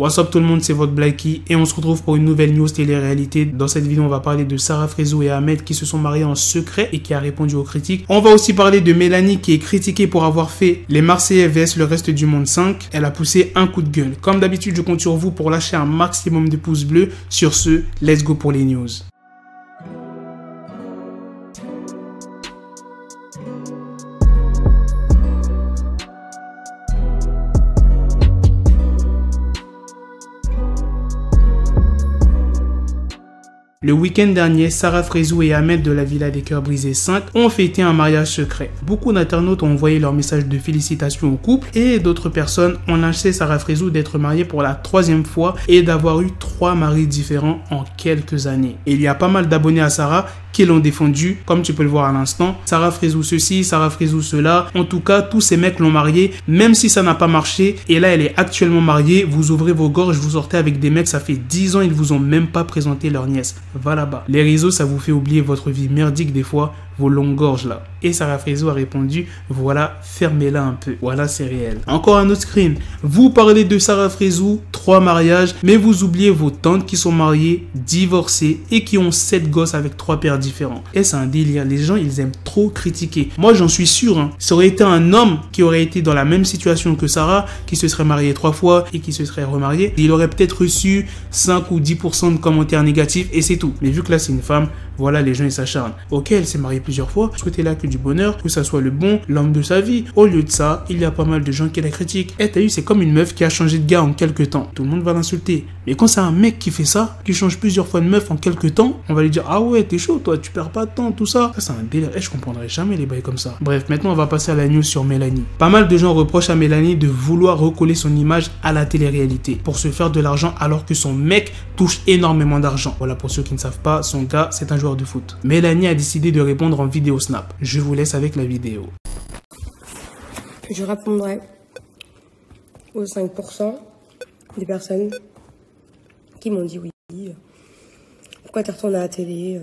What's up tout le monde, c'est votre Blacky et on se retrouve pour une nouvelle news télé-réalité. Dans cette vidéo, on va parler de Sarah Frézou et Ahmed qui se sont mariés en secret et qui a répondu aux critiques. On va aussi parler de Mélanie qui est critiquée pour avoir fait les Marseillais vs le reste du monde 5. Elle a poussé un coup de gueule. Comme d'habitude, je compte sur vous pour lâcher un maximum de pouces bleus. Sur ce, let's go pour les news. Le week-end dernier, Sarah Frézou et Ahmed de la Villa des Cœurs Brisés 5 ont fêté un mariage secret. Beaucoup d'internautes ont envoyé leur message de félicitations au couple et d'autres personnes ont lâché Sarah Frézou d'être mariée pour la 3e fois et d'avoir eu 3 maris différents en quelques années. Et il y a pas mal d'abonnés à Sarah qui l'ont défendu, comme tu peux le voir à l'instant. Sarah Frézou ceci, Sarah Frézou cela. En tout cas, tous ces mecs l'ont mariée, même si ça n'a pas marché. Et là, elle est actuellement mariée. Vous ouvrez vos gorges, vous sortez avec des mecs, ça fait 10 ans, ils vous ont même pas présenté leur nièce. Va là-bas. Les réseaux, ça vous fait oublier votre vie merdique des fois, vos longues gorges là. Et Sarah Frézou a répondu, voilà, fermez-la un peu. Voilà, c'est réel. Encore un autre screen. Vous parlez de Sarah Frézou, 3 mariages, mais vous oubliez vos tantes qui sont mariées, divorcées et qui ont 7 gosses avec 3 pères différents. Et c'est un délire. Les gens, ils aiment trop critiquer. Moi, j'en suis sûr. Hein. Ça aurait été un homme qui aurait été dans la même situation que Sarah, qui se serait marié 3 fois et qui se serait remarié. Il aurait peut-être reçu 5 ou 10% de commentaires négatifs et c'est tout. Mais vu que là, c'est une femme, voilà, les gens, ils s'acharnent. Ok, elle s'est mariée plusieurs fois. Souhaitez-la que du bonheur, que ça soit le bon, l'homme de sa vie. Au lieu de ça, il y a pas mal de gens qui la critiquent. Et t'as eu, c'est comme une meuf qui a changé de gars en quelques temps. Tout le monde va l'insulter. Mais quand c'est un mec qui fait ça, qui change plusieurs fois de meuf en quelques temps, on va lui dire, ah ouais, t'es chaud, toi, tu perds pas de temps, tout ça. Ça, c'est un délire. Et je comprendrai jamais les bails comme ça. Bref, maintenant, on va passer à la news sur Mélanie. Pas mal de gens reprochent à Mélanie de vouloir recoller son image à la télé-réalité pour se faire de l'argent alors que son mec touche énormément d'argent. Voilà, pour ceux qui ne savent pas, son gars, c'est un joueur de foot. Mélanie a décidé de répondre en vidéo Snap. Je vous laisse avec la vidéo. Je répondrai aux 5% des personnes qui m'ont dit oui. Pourquoi t'es retourné à la télé?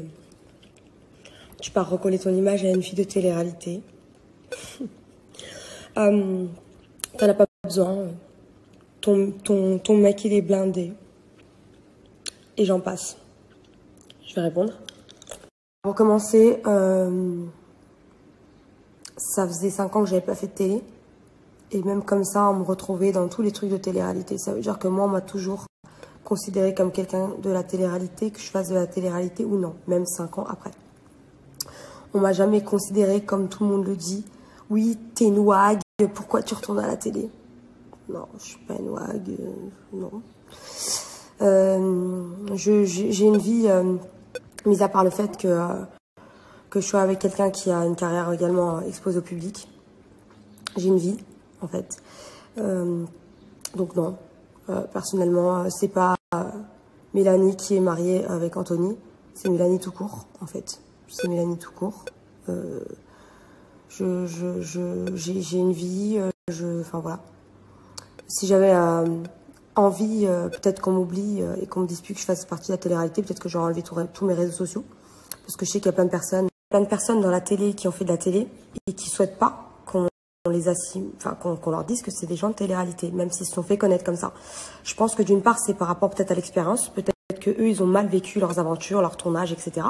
Tu pars recoller ton image à une fille de télé-réalité. T'en as pas besoin. Ton mec, il est blindé. Et j'en passe. Je vais répondre. Pour commencer, ça faisait 5 ans que j'avais pas fait de télé. Et même comme ça, on me retrouvait dans tous les trucs de télé-réalité. Ça veut dire que moi, on m'a toujours considéré comme quelqu'un de la télé-réalité, que je fasse de la télé-réalité ou non, même 5 ans après. On m'a jamais considéré comme tout le monde le dit. Oui, t'es une wag, pourquoi tu retournes à la télé? Non, je suis pas une wag, non. J'ai une vie, mis à part le fait que je sois avec quelqu'un qui a une carrière également exposée au public. J'ai une vie, en fait. Donc non, personnellement, c'est pas Mélanie qui est mariée avec Anthony, c'est Mélanie tout court, en fait. C'est Mélanie tout court. J'ai une vie, enfin voilà. Si j'avais envie, peut-être qu'on m'oublie et qu'on me dise plus que je fasse partie de la télé-réalité, peut-être que j'aurais enlevé tous mes réseaux sociaux. Parce que je sais qu'il y a plein de personnes dans la télé qui ont fait de la télé et qui souhaitent pas qu'on les assume, enfin qu'on leur dise que c'est des gens de télé-réalité, même s'ils se sont fait connaître comme ça. Je pense que d'une part, c'est par rapport peut-être à l'expérience, peut-être que eux, ils ont mal vécu leurs aventures, leur tournage, etc.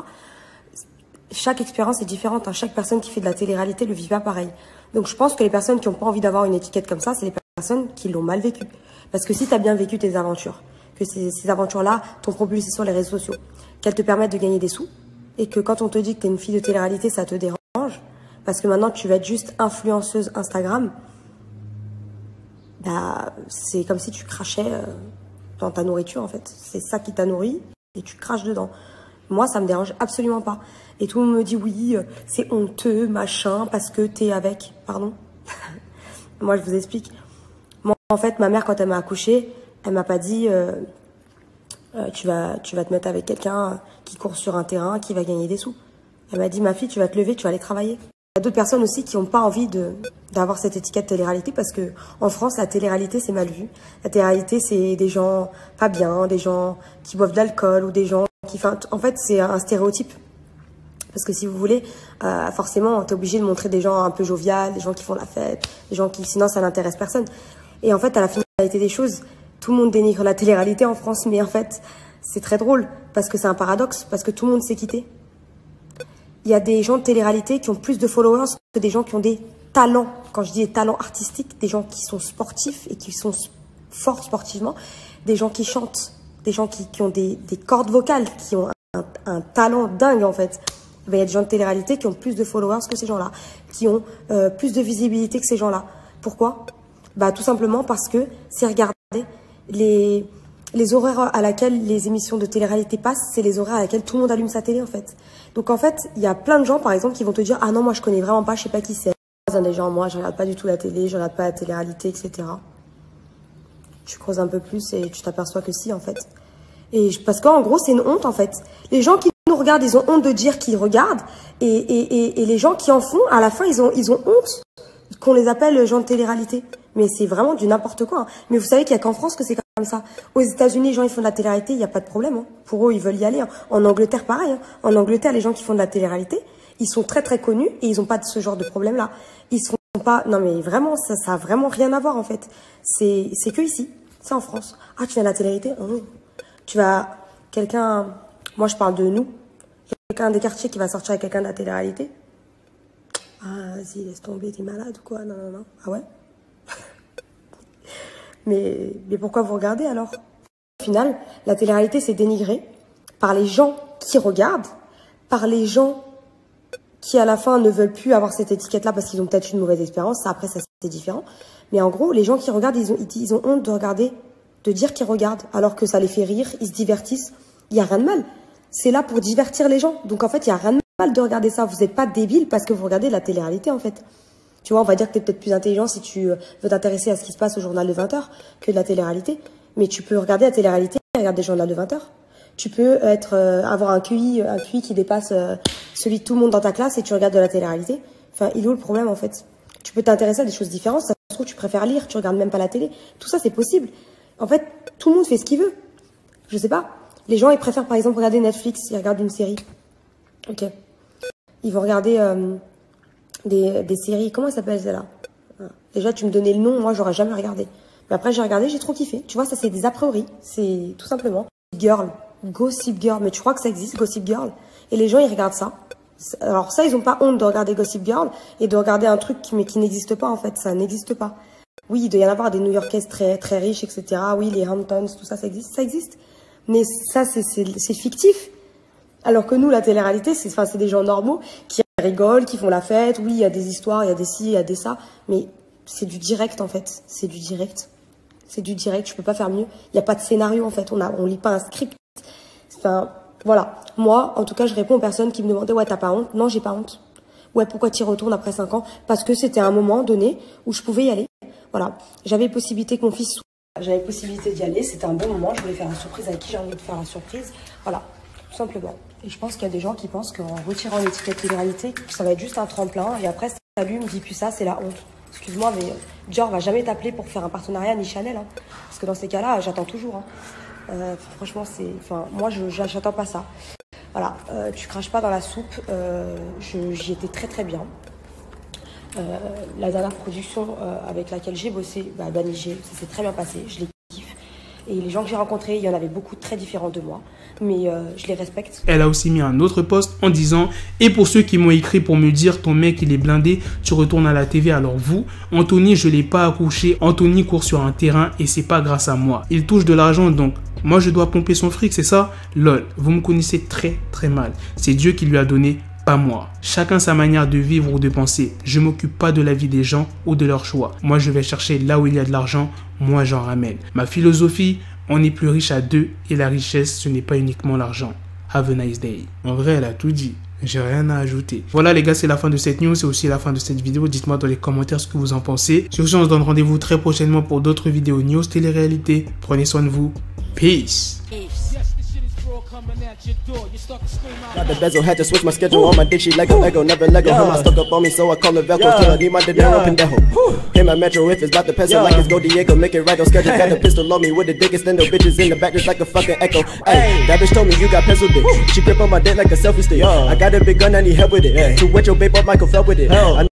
Chaque expérience est différente, hein. Chaque personne qui fait de la télé-réalité le vit pas pareil. Donc je pense que les personnes qui n'ont pas envie d'avoir une étiquette comme ça, c'est les personnes qui l'ont mal vécu. Parce que si tu as bien vécu tes aventures, que ces aventures-là t'ont propulsé sur les réseaux sociaux, qu'elles te permettent de gagner des sous, et que quand on te dit que tu es une fille de télé-réalité, ça te dérange, parce que maintenant tu vas être juste influenceuse Instagram, bah, c'est comme si tu crachais dans ta nourriture en fait. C'est ça qui t'a nourri et tu craches dedans. Moi, ça me dérange absolument pas. Et tout le monde me dit oui, c'est honteux, machin, parce que t'es avec... Pardon. Moi, je vous explique. Moi, en fait, ma mère, quand elle m'a accouchée, elle m'a pas dit tu vas te mettre avec quelqu'un qui court sur un terrain, qui va gagner des sous. Elle m'a dit, ma fille, tu vas te lever, tu vas aller travailler. Il y a d'autres personnes aussi qui n'ont pas envie d'avoir cette étiquette télé-réalité parce que en France, la télé-réalité, c'est mal vu. La télé-réalité, c'est des gens pas bien, des gens qui boivent de l'alcool ou des gens qui... Enfin, en fait, c'est un stéréotype. Parce que si vous voulez, forcément, t'es obligé de montrer des gens un peu joviales, des gens qui font la fête, des gens qui... Sinon, ça n'intéresse personne. Et en fait, à la finalité des choses, tout le monde dénigre la télé-réalité en France, mais en fait, c'est très drôle, parce que c'est un paradoxe, parce que tout le monde sait quitter. Il y a des gens de télé-réalité qui ont plus de followers que des gens qui ont des talents. Quand je dis des talents artistiques, des gens qui sont sportifs et qui sont forts sportivement, des gens qui chantent, des gens qui ont des cordes vocales, qui ont un talent dingue en fait. Il y a des gens de télé-réalité qui ont plus de followers que ces gens-là, qui ont plus de visibilité que ces gens-là. Pourquoi? Bah tout simplement parce que c'est regarder les horaires à laquelle les émissions de télé-réalité passent, c'est les horaires à laquelle tout le monde allume sa télé en fait. Donc en fait, il y a plein de gens par exemple qui vont te dire ah non moi je connais vraiment pas, je sais pas qui c'est. Des gens moi je regarde pas du tout la télé, je regarde pas la télé-réalité, etc. Tu creuses un peu plus et tu t'aperçois que si en fait. Et parce qu'en gros c'est une honte en fait. Les gens qui nous regardent, ils ont honte de dire qu'ils regardent et les gens qui en font, à la fin ils ont honte qu'on les appelle gens de télé-réalité. Mais c'est vraiment du n'importe quoi. Hein. Mais vous savez qu'il y a qu'en France que c'est comme ça. Aux États-Unis, les gens ils font de la télé-réalité, il n'y a pas de problème. Hein. Pour eux, ils veulent y aller. Hein. En Angleterre, pareil. Hein. En Angleterre, les gens qui font de la télé-réalité, ils sont très très connus et ils n'ont pas de ce genre de problème-là. Ils se font pas. Non mais vraiment, ça a vraiment rien à voir en fait. C'est que ici, c'est en France. Ah, tu viens de la télé-réalité. Tu vas quelqu'un. Moi, je parle de nous. Quelqu'un des quartiers qui va sortir avec quelqu'un de la télé-réalité. Ah, vas-y, laisse tomber, t'es malade ou quoi? Non, non, non. Ah ouais? mais pourquoi vous regardez alors? Au final, la télé-réalité, c'est dénigré par les gens qui regardent, par les gens qui, à la fin, ne veulent plus avoir cette étiquette-là parce qu'ils ont peut-être une mauvaise expérience. Ça, après, ça, c'est différent. Mais en gros, les gens qui regardent, ils ont honte de regarder, de dire qu'ils regardent, alors que ça les fait rire, ils se divertissent. Il n'y a rien de mal. C'est là pour divertir les gens. Donc, en fait, il n'y a rien de mal de regarder ça. Vous n'êtes pas débile parce que vous regardez la télé-réalité, en fait. Tu vois, on va dire que tu es peut-être plus intelligent si tu veux t'intéresser à ce qui se passe au journal de 20h que de la télé-réalité. Mais tu peux regarder la télé-réalité et regarder le journal de 20h. Tu peux avoir un QI qui dépasse celui de tout le monde dans ta classe et tu regardes de la télé-réalité. Enfin, il est où le problème, en fait? Tu peux t'intéresser à des choses différentes. Ça se trouve, tu préfères lire, tu regardes même pas la télé. Tout ça, c'est possible. En fait, tout le monde fait ce qu'il veut. Je sais pas. Les gens, ils préfèrent, par exemple, regarder Netflix. Ils regardent une série. Ok. Ils vont regarder des séries. Comment ça s'appelle, celle-là? Déjà, tu me donnais le nom. Moi, j'aurais jamais regardé. Mais après, j'ai regardé, j'ai trop kiffé. Tu vois, ça, c'est des a priori. C'est tout simplement. Girl. Gossip Girl. Mais tu crois que ça existe, Gossip Girl? Et les gens, ils regardent ça. Alors ça, ils ont pas honte de regarder Gossip Girl et de regarder un truc qui n'existe pas, en fait. Ça n'existe pas. Oui, il doit y en avoir des New-Yorkaises très, très riches, etc. Oui, les Hamptons, tout ça, ça existe. Ça existe. Mais ça, c'est fictif. Alors que nous, la télé-réalité, c'est des gens normaux qui rigolent, qui font la fête. Oui, il y a des histoires, il y a des ci, il y a des ça. Mais c'est du direct, en fait. C'est du direct. C'est du direct. Je peux pas faire mieux. Il n'y a pas de scénario, en fait. On lit pas un script. Enfin, voilà. Moi, en tout cas, je réponds aux personnes qui me demandaient, ouais, t'as pas honte? Non, j'ai pas honte. Ouais, pourquoi t'y retournes après 5 ans? Parce que c'était un moment donné où je pouvais y aller. Voilà. J'avais possibilité que mon fils... J'avais possibilité d'y aller. C'était un bon moment. Je voulais faire une surprise à qui j'ai envie de faire la surprise. Voilà. Tout simplement. Et je pense qu'il y a des gens qui pensent qu'en retirant l'étiquette télé-réalité, ça va être juste un tremplin. Et après, ça lui me dit plus ça, c'est la honte. Excuse-moi, mais Dior va jamais t'appeler pour faire un partenariat ni Chanel. Hein. Parce que dans ces cas-là, j'attends toujours. Hein. Franchement, moi, j'attends pas ça. Voilà, tu craches pas dans la soupe. J'y étais très très bien. La dernière production avec laquelle j'ai bossé, Banigé, ça s'est très bien passé. Je les kiffe. Et les gens que j'ai rencontrés, il y en avait beaucoup très différents de moi. Mais je les respecte. Elle a aussi mis un autre post en disant « Et pour ceux qui m'ont écrit pour me dire ton mec il est blindé, tu retournes à la TV, alors vous, Anthony je l'ai pas accouché, Anthony court sur un terrain et c'est pas grâce à moi. Il touche de l'argent donc moi je dois pomper son fric, c'est ça? Lol, vous me connaissez très très mal. C'est Dieu qui lui a donné, pas moi. Chacun sa manière de vivre ou de penser. Je m'occupe pas de la vie des gens ou de leurs choix. Moi je vais chercher là où il y a de l'argent, moi j'en ramène. Ma philosophie, on est plus riche à deux et la richesse, ce n'est pas uniquement l'argent. Have a nice day. En vrai, elle a tout dit. J'ai rien à ajouter. Voilà les gars, c'est la fin de cette news, c'est aussi la fin de cette vidéo. Dites-moi dans les commentaires ce que vous en pensez. Sur ce, on se donne rendez-vous très prochainement pour d'autres vidéos news télé-réalité. Prenez soin de vous. Peace. Got the bezel, had to switch my schedule. On my dick, she Lego, never Lego. Her my stuck up on me, so I call her Velcro. Till I need my dinero pendejo. Hit my metro if it's about the peso, like it's Go Diego. Make it right on schedule. Got the pistol on me with the dick, extendo bitches in the back just like a fucking echo. Ay, that bitch told me you got pencil dick. She grip on my dick like a selfie stick. I got a big gun, I need help with it. To wet your babe up, Michael fell with it.